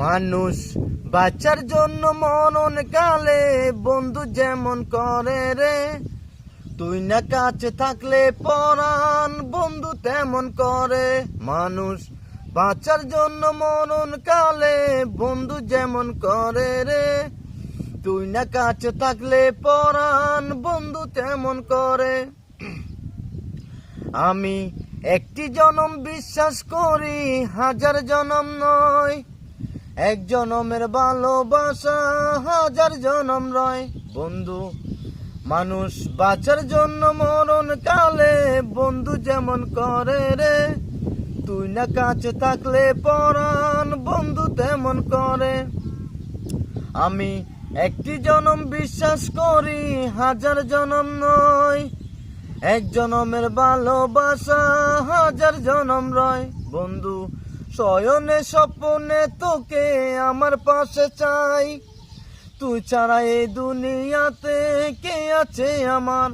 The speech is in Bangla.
মানুষ বাঁচার জন্য মরণ কালে বন্ধু যেমন করে রে, তুই না কাছে থাকলে পরাণ বন্ধু তেমন করে। মানুষ বাঁচার জন্য মরণ কালে বন্ধু যেমন করে রে, তুই না কাছে থাকলে পরাণ বন্ধু তেমন করে। আমি একটি জনম বিশ্বাস করি, হাজার জনম নয়। এক জনমের ভালোবাসা হাজার জনম রয় বন্ধু। মানুষ বাঁচার জন্য মরণ কালে বন্ধু যেমন করে রে, তুই না কাছে থাকলে পরাণ বন্ধু তেমন করে। আমি একটি জনম বিশ্বাস করি, হাজার জনম নয়। এক জনমের ভালোবাসা হাজার জনম রয় বন্ধু। শয়নে স্বপ্নে তোকে আমার পাশে চাই, তুই ছাড়া এই দুনিয়াতে কে আছে আমার।